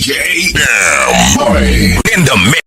DJ Bam Boy in the mix.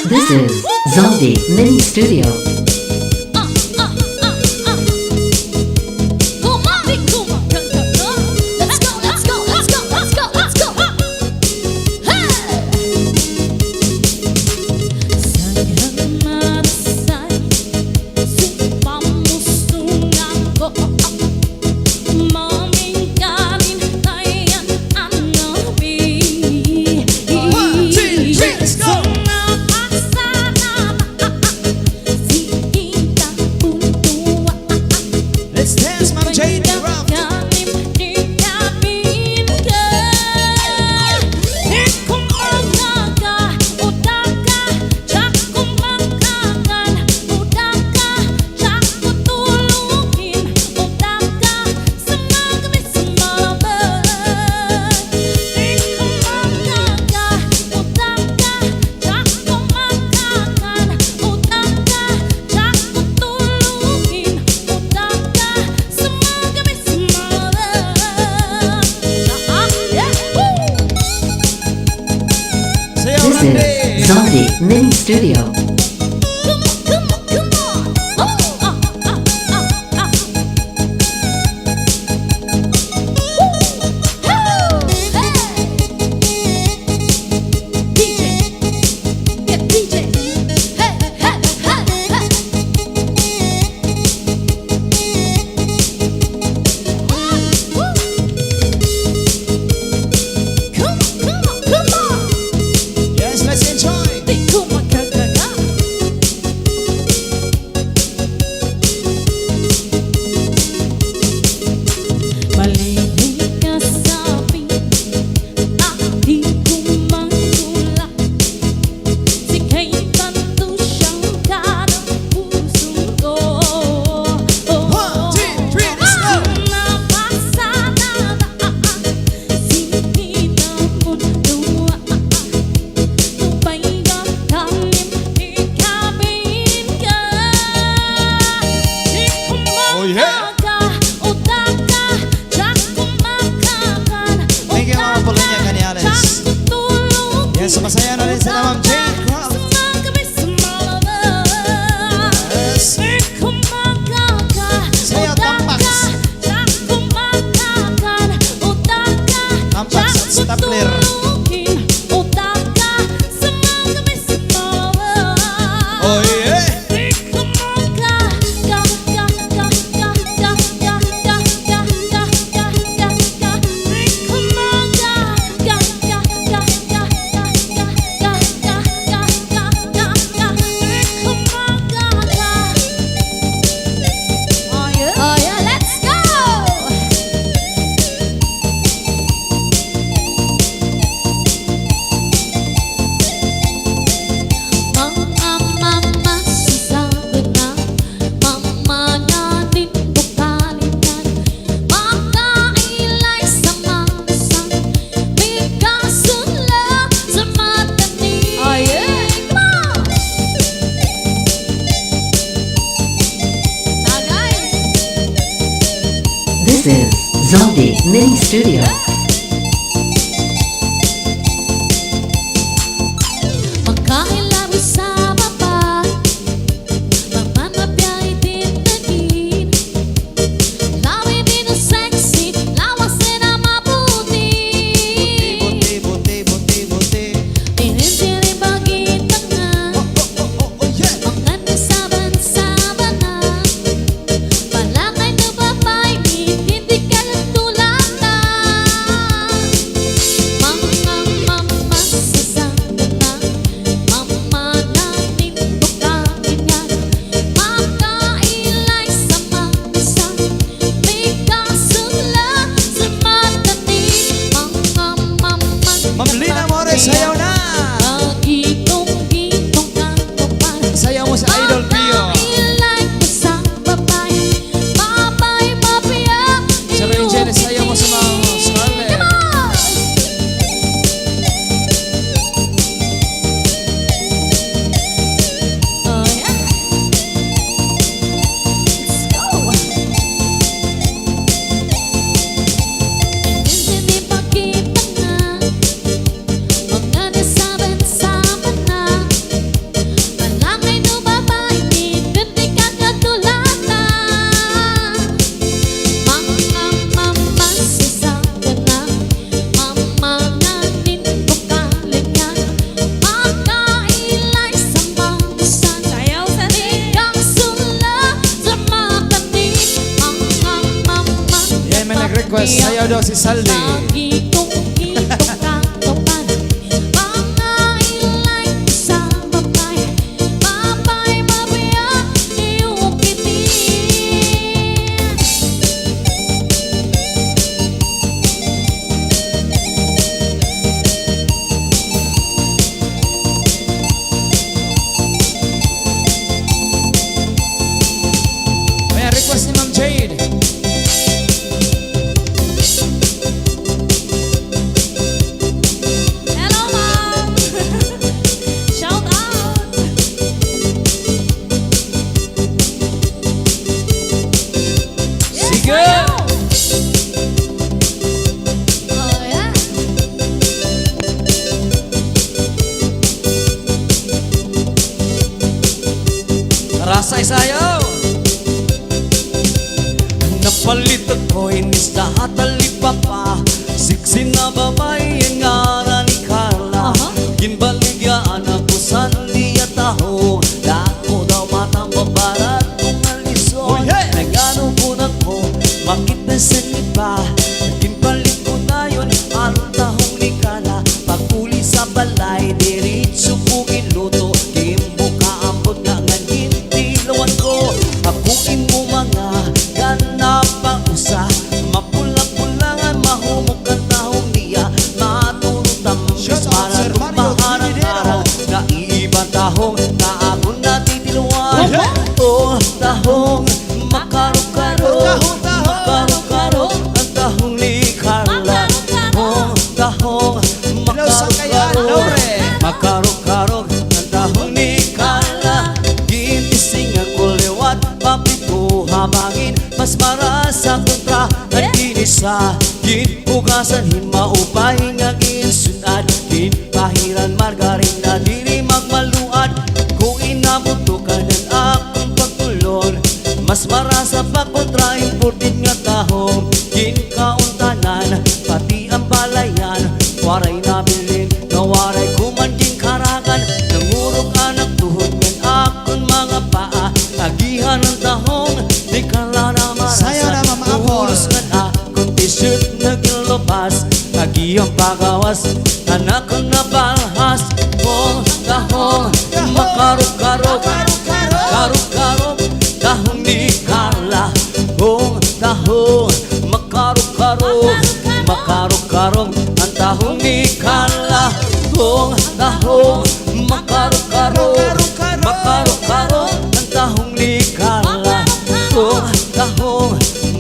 This is Zombie Mini Studio. This is Zombie Mini Studio. Masaya na rin sila Ma'am Jane Craft. Yes. Saya Tampax. Tampax at Stapler. Oh yeah. This is Zombie Mini Studio. request, sayaw daw si Saldi. Ayan, request ni Ma'am Jade. Hello, Mom. Shout out. Sige! Oh, yeah. Rasa'y sayaw! Napalit ako inis na hatalipapa Siksi na babae ang ngaran ni Carla Ginbaligyan ako sa niya taho Dako daw matang babarat kung alison Nagano po na ko, makit na sa iba Ginbalit ko na yun, ang tahong ni Carla Paguli sa balay, diritso po giluto Gimbo kaambot na nga hindi lawan ko Ako imo mga ganap ang usa Mapula-pulangan, mahumok ang tahong niya Maturutam Shout out, para Sir Mario lumaharang Trinidero. araw Na ibang tahong na ako natitiluan Oh, tahong makarok-karok Tahong, tahong. Makarok-karok ang tahong ni Carla Oh, tahong Hello sa kaya, makarok-karok Laure. Makarok-karok ang tahong ni Carla Ginising ang kuliwat, papito habangin Mas marasa kontra at kinisa Ginpugasan himaupay nga ginsunad Ginpahiran margarina diri magmaluad Kung inabuto ka ng akong pagtulon Mas marasa pa kontra imported nga tahong Ginkauntanan pati ang balayan Waray nabilin na waray kumanding karangan Nangurong anak tuhod ng akong mga paa Tagihan ng tahong di kala na marasa Sayaw na, Mama Apple. Uros ka na kung t-shirt na gilobas Tagihang pagawas anak ang nabalhas Oh, tahong makarok-karok Karok-karok tahong di kala Oh, tahong makarok-karok Makarok-karok ang tahong ni Carla Oh, tahong makarok-karok Makarok-karok ang tahong ni Carla Oh, tahong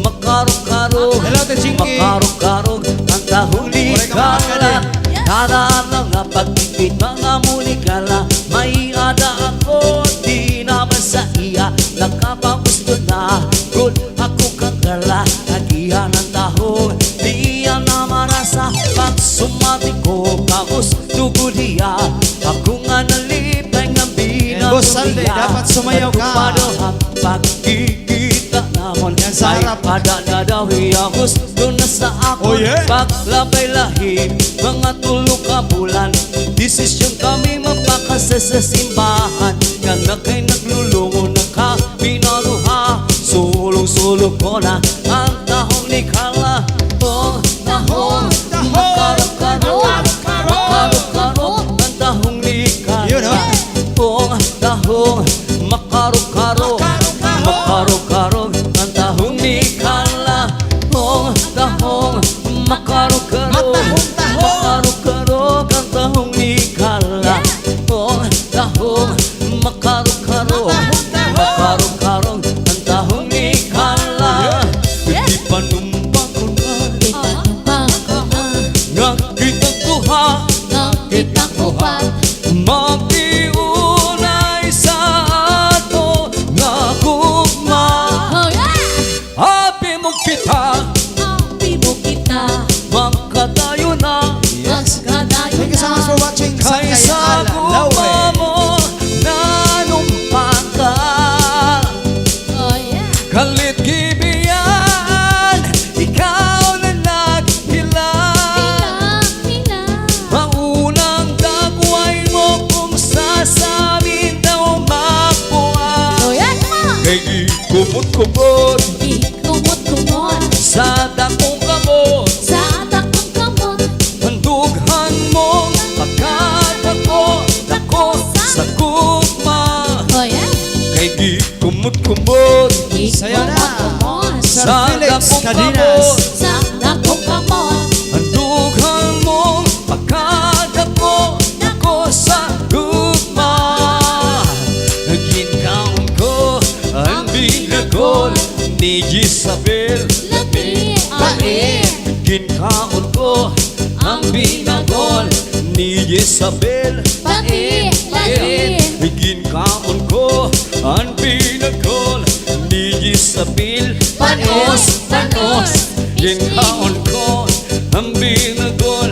makarok-karok Hello, Te Chinky. Makarok-karok ang tahong ni Oray ka, mga Carla kanin. Dadaan lang nga pagpipit mga muli Carla May ada ako di naman sa iya Nakapagusto na good ako kang Carla Nagihan ng tahong di yan na marasa Pag sumati ko kagusto ko diya Ako nga nalipay ng And Boss Salde, dapat sumayaw ka. Nagpapadohang pagkikita namon Yan sa harap. Pada na daw iya gusto na sa ako Oh, yeah. Paglabay lahi mga tulog ka bulan Desisyon kami mapakasa sa simbahan Nga na kay naglulungo na ka pinaruha Sulong-sulong ko na ang tahong ni Carla Oh, tahong makarok-karok Makarok-karok ang tahong ni Yun, Carla Oh, tahong makarok-karok Makarok-karok ang tahong ni Carla Oh, tahong makarok-karok Makarok-karok ang tahong ni Carla Oh, tahong makarok-karok Makarok-karok ang tahong ni Carla Di pa numbang ko na Nakita ko ha Mapiunay sa ato nga gugma Habi mo kita Magkatayo na Thank you so much for watching sa Kaysa kaya, gugma Laure. mo Nanumpa ka Kalit gibiyan Ikaw na naghilang Maunang dagway mo kung sasabihin daw mapuan Kay kumot-kumot sa dakong kamot sa gugma Oh yeah. Kay gikumot-kumot Sayo na. Sir Sa Felix dakong Cadinas. Sa dakong kamot. Handugan mong pagkadako Ako sa gugma Ginkaon ko ang binagol Ni Jezabel Labi. Ae. Ginkaon ko ang binagol Ni Jezabel Labi. Labi. Ginkaon ko ang binagol Ni Jezabel Panos. Panos. Ginkaon ko ang binagol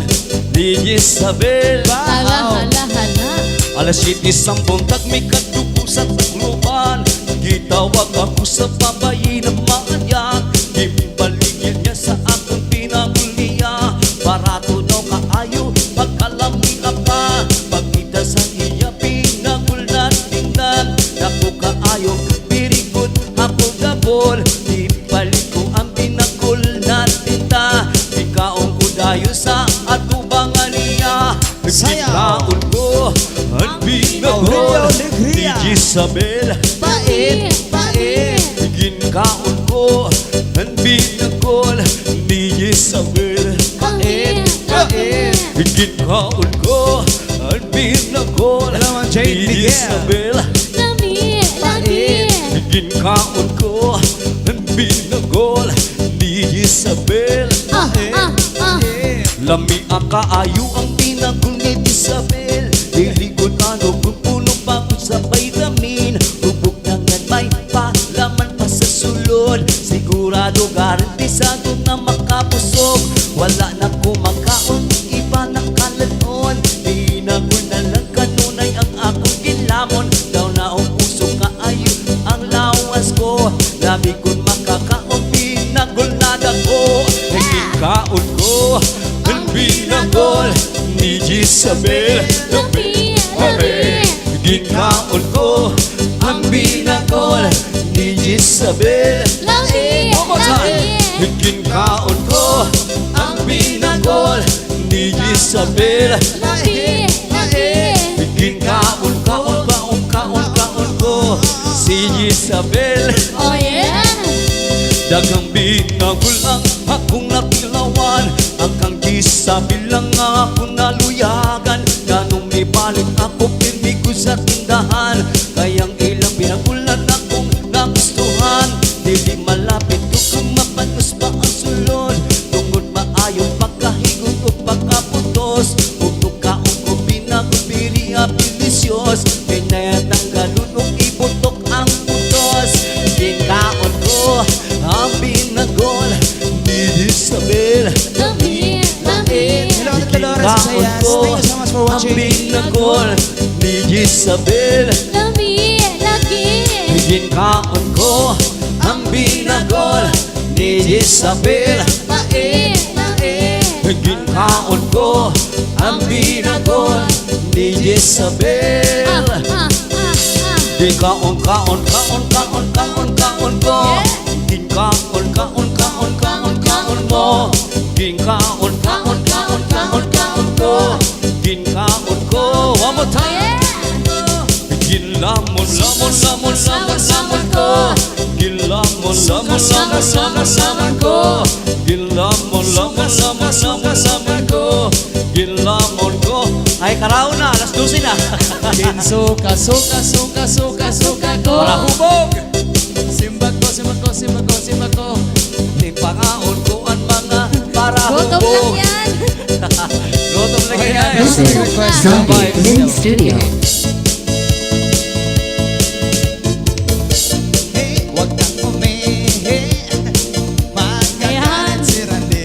Ni Jezabel Hala, hala, hala. Alas 7:10 may kadugo sa tagluban Gitawag ako sa babayi na maanyak Gimbaligyan niya sa akong pinaguliya Barato daw kaayo pagkalami apa Pagkita sa iya pinagulan tingnan Naku kaayo pirikot hapol-gapol Ibalik ko ang pinagulan tinta Ikaon ko dayo sa atubangan niya Sayaw. Ikaon ko ang pinagol ni Alegría. Jezabel Pait, pait. Ginkaon ko ang pinagol ni Jezabel Pait, pait. Ginkaon ko ang pinagol Dalawa, Jane ni Miguel. Jezabel Labi. Labi. Ginkaon ko ang pinagol ni Jezabel Ah, ah, ah. Lami ang kaayo ang pinagol ni Jezabel Liligod ano kung puno pa ko sa vitamin Hubog na nga may palaman pa sa sulod Sigurado garantisado na makapusog Wala na kumakaon, iba na kalanon Pinagol na lang kanunay ang akong ginlamon Daw na puso kaayo ang lawas ko Labi kong makakaon, pinagol na dako Ikaon ko ang pinagol ni Jezabel Labi. Labi. Ginkaon ko ang binagol ni Jezabel Labi. One more time. Labi. Ginkaon ko ang binagol ni Jezabel Labi. Labi. Ginkaon kaon ko si Jezabel Oh yeah. Dagang binagol ang akong nakilawan Ang kang Jezabel lang akong naluyagan Ganong ibalik ako pirmi ko sa tindahan Kayang ilang binagulan akong nagustuhan Dili malapit ko kung mapanos pa ang sulod Tungod maayong pagkahigot o pagkaputos Huwag kaong ko binagol piriya pilisyos Pinayatanggalun o iputok ang putos Ginkaon ko ang binagol ni Jezabel Labi. Labi. Hello, Ate Dolores Sayas. Thank you so much for watching. Ang binagol ni Jezabel Labi. Labi. Ginkaon ko ang binagol ni Jezabel Labi. Labi. Ginkaon ko ang binagol ni Jezabel Ah, ah, ah, ah. Ginkaon ko Ginkaon mo Ginkaon ko Ginkaon ko One more time Ginlamon ko Ginlamon ko Ginlamon ko Ay karaon na, alas 12 na Suka, suka, suka, suka, suka ko. Para hubog Simbag ko, simbag ko, simbag ko, simbag ko. Timpangaon ko ang mga para Gutom lang hubog yan. Gutom lang yan Visit Zombie Mini Studio. Hey, wag kang umihi. Magkakalit si Randy.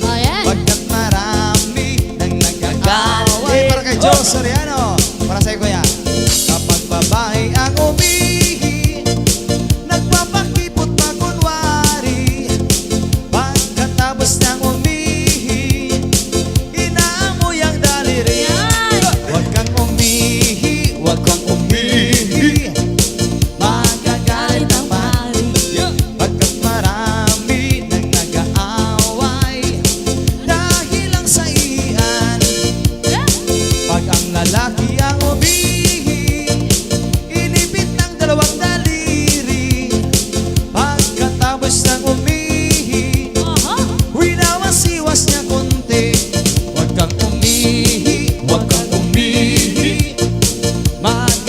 Oh yeah. Pagkat marami nang nagkakaway. Para kay Joe Soriano. Para sa'yo, kuya. Kapag babae ang umihi, nagpapakipot pa kunwari. Pagkatapos ng umihi, inaamoy ang daliri. Yan. Huwag kang umihi,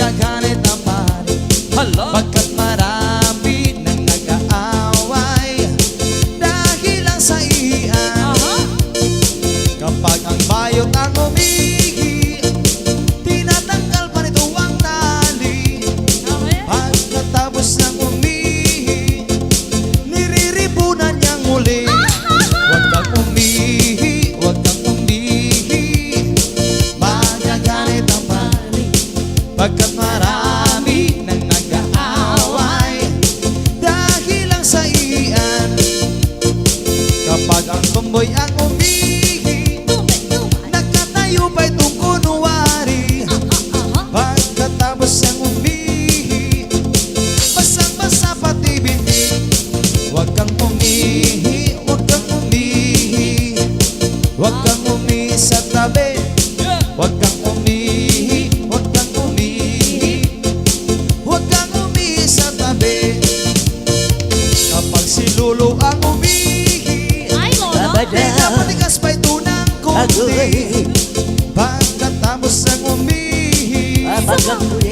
Magagalit ang pari Pagkat marami nang nag-aaway Dahil lang sa iyan Kapag ang bayot ang umihi Tinatanggal pa nito ang tali Pagkatapos ng umihi Niriribunan niyang muli Huwag kang umihi, huwag kang umihi Magagalit ang pari Pagkat marami nang nag-aaway Dahil lang sa iyan Kapag ang tumboy ang umihi Nagkatayo pa itong kunwari Pagkatapos ng umihi Basang-basa pati bibig Huwag kang umihi, huwag kang umihi Huwag kang umihi sa tabi Huwag kang umihi, huwag kang umihi Huwag kang umihi sa tabi Kapag si Lulu ang umihi Ay, lolo. Pinapatigas pa ito ng kunti Pagkatapos ng umihi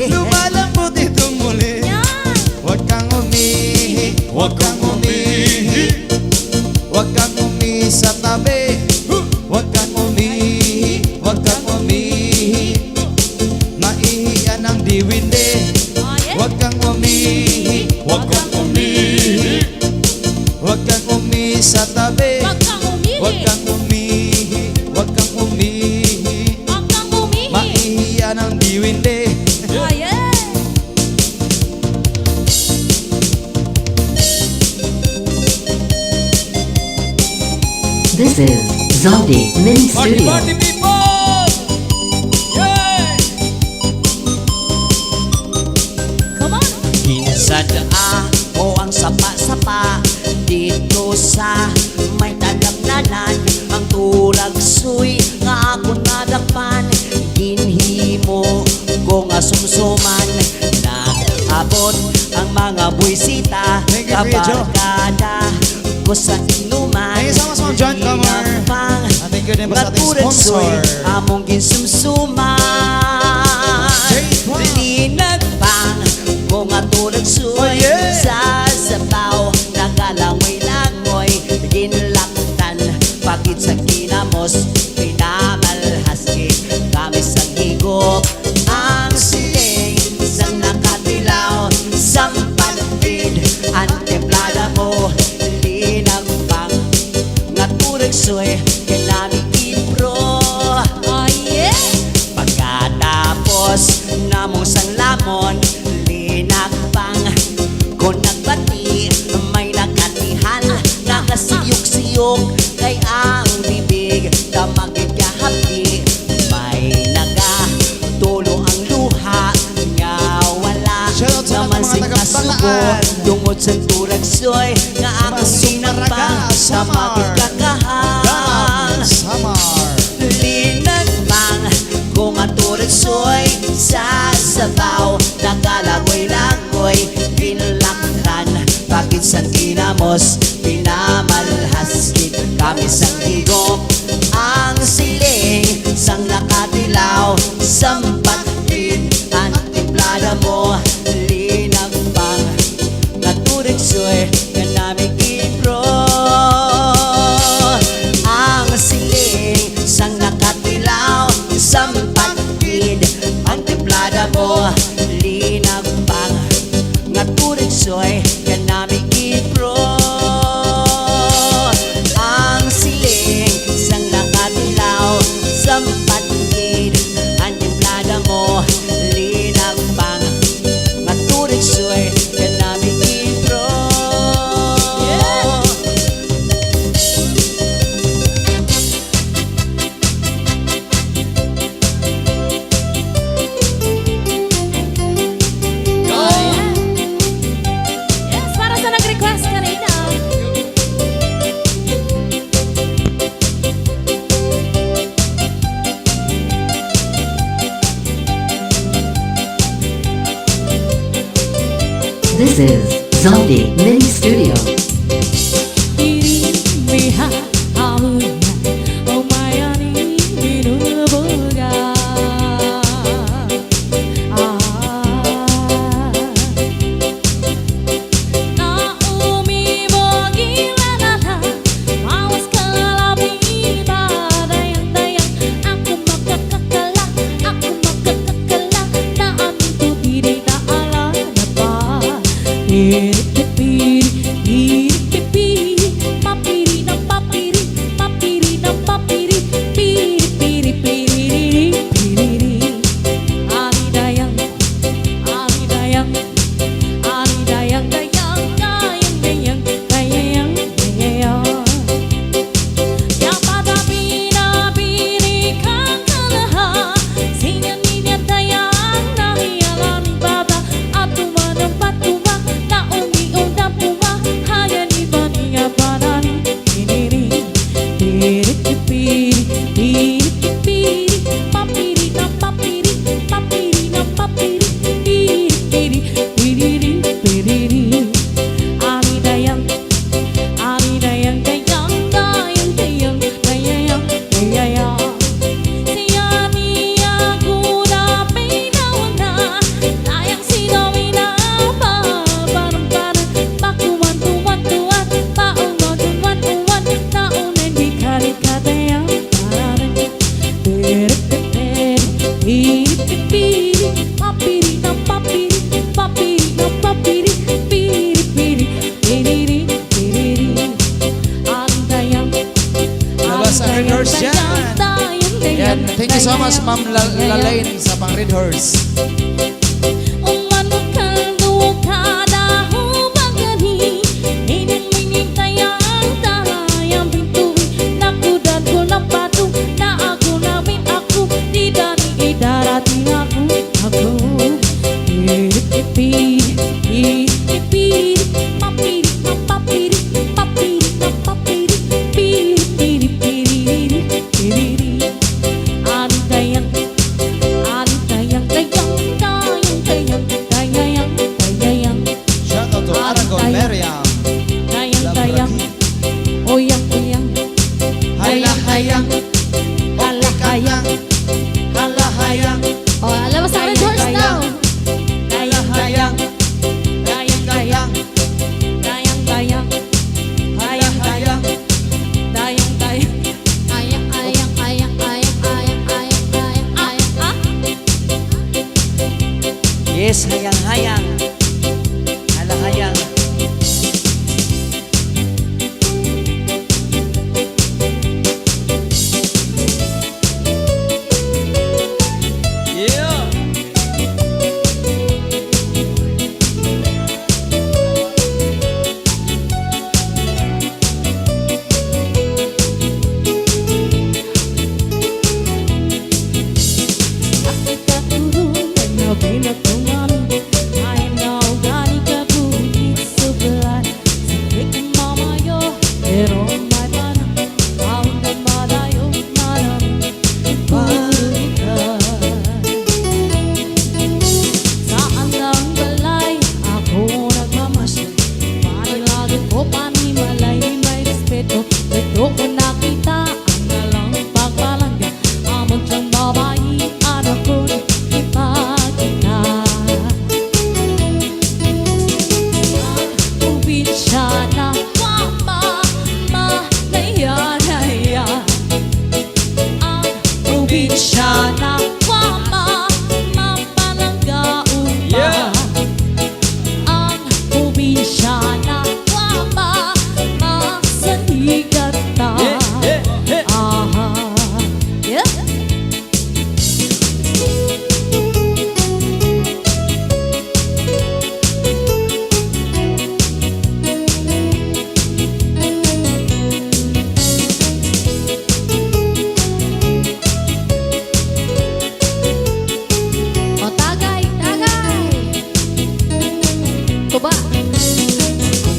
Lumalambot itong muli Yan. Huwag kang umihi, huwag kang umihi Huwag kang umihi sa tabi Huwag kang umihi, huwag kang umihi Maihiyan ang diwindi Oh, yeah. Huwag kang umihi, huwag kang umihi Huwag kang umihi sa tabi Huwag kang umihi. Huwag kang umihi, huwag kang umihi Huwag kang umihi. Maihiyan ang diwindi Oh, yeah. This is Zaldi Mini Studio. people! Yeah! Come on. Kinsadya o ang sapa-sapa Dito sa may tadamnanan Ang tulagsoy nga ako nadakpan Ginhimo ko nga sumsuman Nag-abot ang mga buwisita Kabarkada ko sa inuman Thank you so much, Ma'am John Camar. At thank you din po sa ating sponsor. among ginsumsuman J-Pop. Linag pang kung atulad Oh, suy yeah. Sa sabaw nagalangoy-langoy Ginlaktan pagit sa kinamos Pinamalhaski kami sa higop Ang siling sang nakatilaw Sampalid ang templada mo Linag pang ngaturag suy Kinami ibro Oh, yeah. Pagkatapos namong sang lamon Linakpang kung nagbati May nakatihan Nakasiyok-siyok Kay ang bibig Damagin kahapi May nagatulo ang luha Nga wala Shoutout sa lahat ng mga taga-Balaan. Tungod sa turagsoy Nga akong Masumaraga, sinakpang Sa Samar. magkakahang Samar. Linagpang kung aturag soy Sa sabaw Nakalangoy-langoy Pinlaktan Bakit sa kinamos Pinamalhaskit Kami sang higop Ang siling Sang nakatilaw Sampatid Ang templada mo Linagpang Naturag soy Kanaming intro Ang siling Sang nakatilaw Sampatid Ang templada mo Linagpang Naturag soy Kanaming intro Ang siling Sang nakatilaw Sampatid Ang templada mo Linagpang Naturag soy Kanaming intro Yes, para sa nag-request kanina. This is Zaldi Mini Studio. Dirinya awalnya Omayani binuboga Yes, hayang-hayang. Halang-hayang. Yeah. Ito ko nakita ang nalang pagpalangga amon siyang babae anak ko ipagkita ang probinsya na mama naya ang probinsya na mama mapalanggaon pa ang probinsya na mama masanigat ta aha yeah. O tagay tuba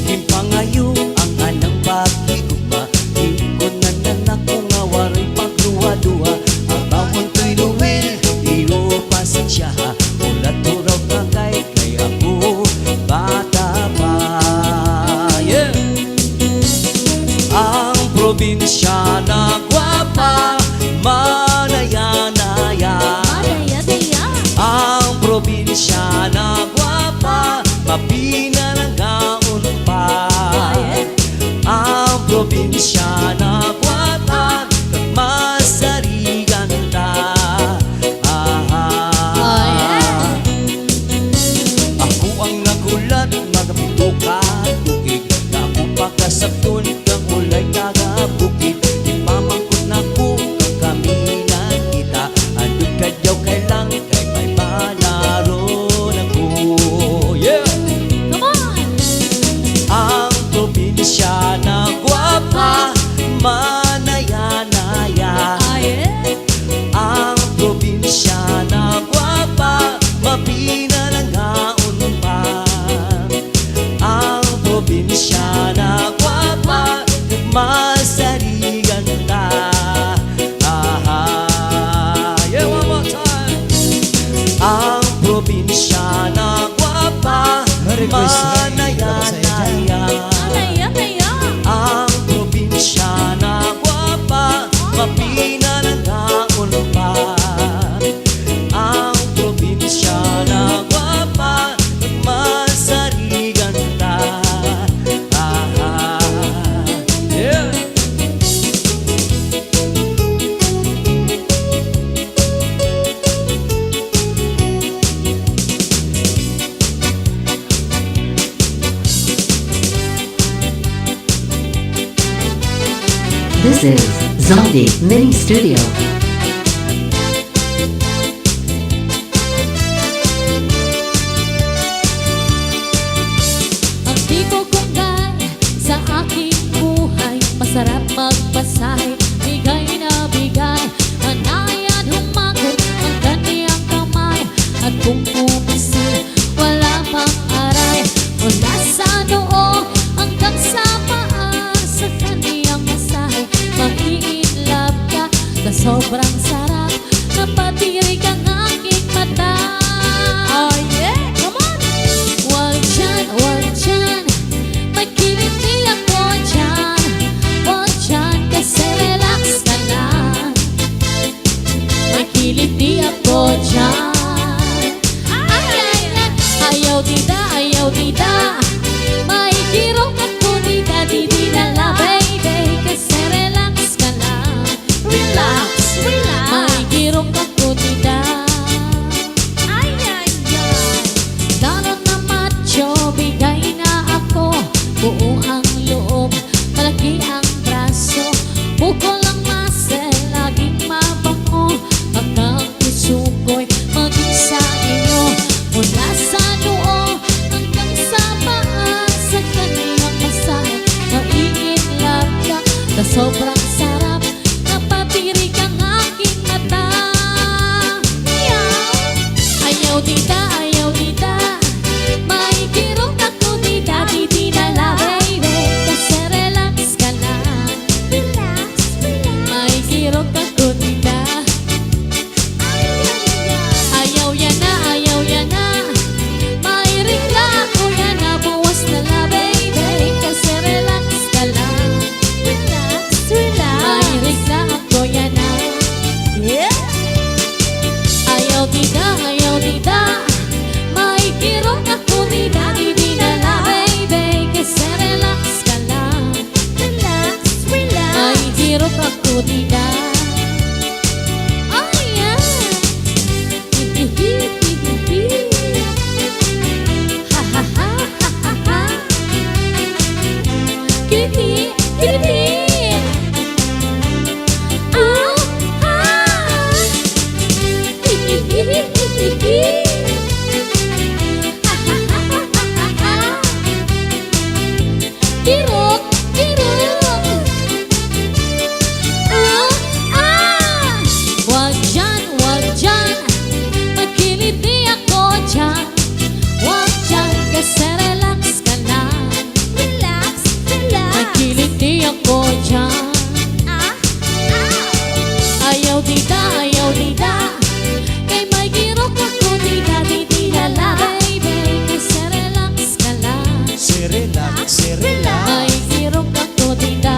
Kung pangayo ang anang pag-igugma, ikon na nanak ko nga waray pagluwa-duwa. Ang bawon ko'y luwil, iyo pasensya ha. Ulat turaw kagay kay ako bata pa. Yeah. Ang probinsya na gwapa, manaya-naya. madaya-daya Ang probinsya na gwapa, mapinalanggaon pa. Ang probinsya na gwapa, masarigan ta. Ako ang nagulat, magapito ka tukig. Na ako pagkasabton, kang ulay tagabukid. Ipamangkot na ko, kang kami nakita. Andun ka daw kay lang, kay may malaro na ko. Yeah! come on Ang probinsya na gwapa, manaya-naya. Ang probinsya na gwapa, mapinalanggaon pa. Ang probinsya na gwapa, masarigan ta. Yeah, one more time. Ang probinsya na gwapa, Merry Christmas. manaya-naya. madaya-daya Ang probinsya na gwapa, mapinalanggaon pa. Ang probinsya na gwapa, masarigan ta. Yeah. This is Zombie Mini Studio. ang tipo kong gay sa aking buhay masarap magpasahe bigay na bigay anayan humakot ang kaniyang kamay at kung umisil wala pang aray mula sa noo hanggang sa paa sa kaniyang masahe mag-i-inlove ka sa sobrang sarap napatirik ang aking mata. Oh yeah, come on! Wag dyan, magkiliti ako dyan. Wag dyan, kasi relax ka lang. Magkiliti ako dyan. Ayaw dida, may kirong ako dida, di na la baby, kasi relax ka lang. Relax, may kirong ako dida. Ay, sobrang sarap. Napatirik ang aking mata. Ayaw tita, may kirong ako tita, di nala baby, kasi relax ka lang. May kirong ako tita. Ayaw yan na, may ringla ako yan na, buwas na la baby, kasi relax ka lang. May ringla ako yan na. Ayaw tita, may kirong ako tita, di nala baby, kasi relax ka lang. May kirong ako tita. Oh yeah. Ha ha ha ha ha ha. Kitty, kitty. Ah ah. Kirot, kirot. Wag dyan, magkiliti ako dyan. Wag dyan, kasi relax ka lang. Magkiliti ako dyan. Ayaw tita, kay may girok ako tita, di nala baby, kasi relax ka lang. Relax. May girok ako tita.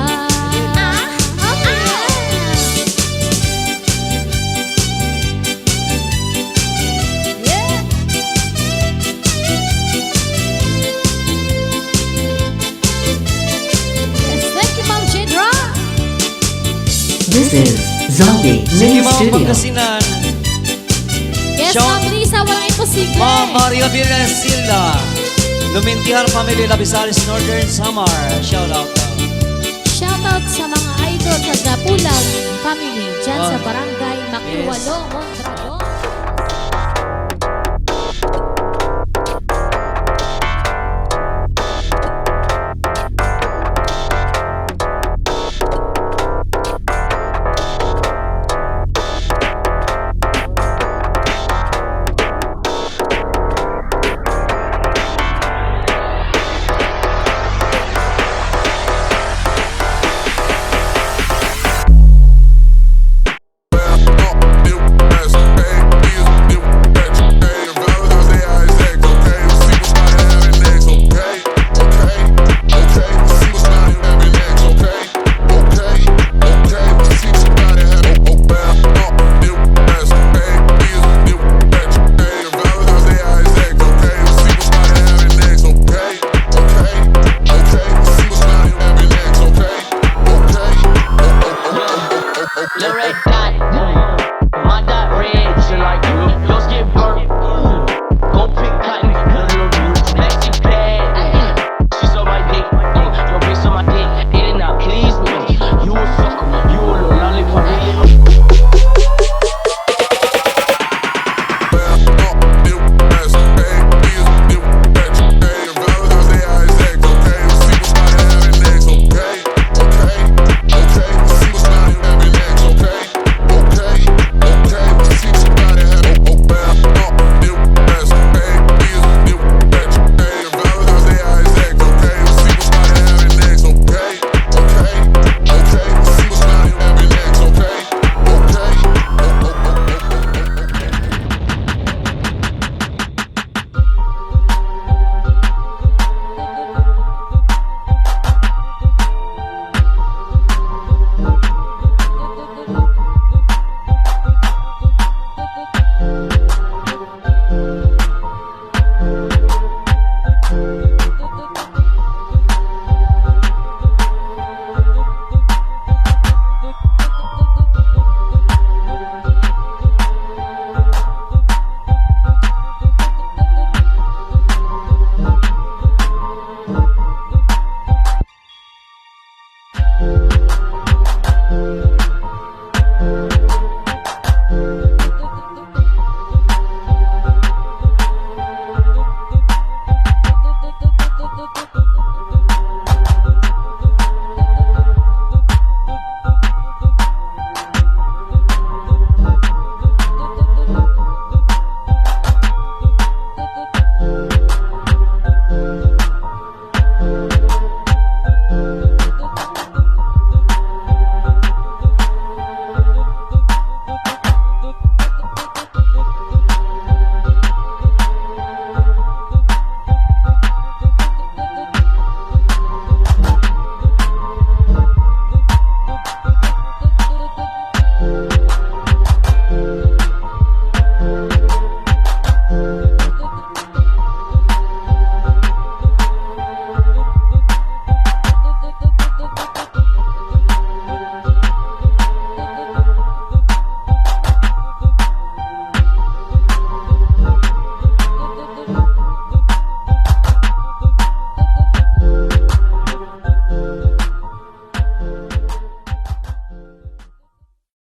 Yes, thank you, Ma'am Shedra. This is Zombie Sige, Mini Ma'am Studio. Pangasinan. Yes, Shout- Ma'am Lisa, walang imposible. Ma'am Maria Silda. Lumintihar Family, Labisalis, Northern Samar. Shout out. Shoutout sa mga idol sa Gapulag family dyan sa Barangay Makiwalo, Monte.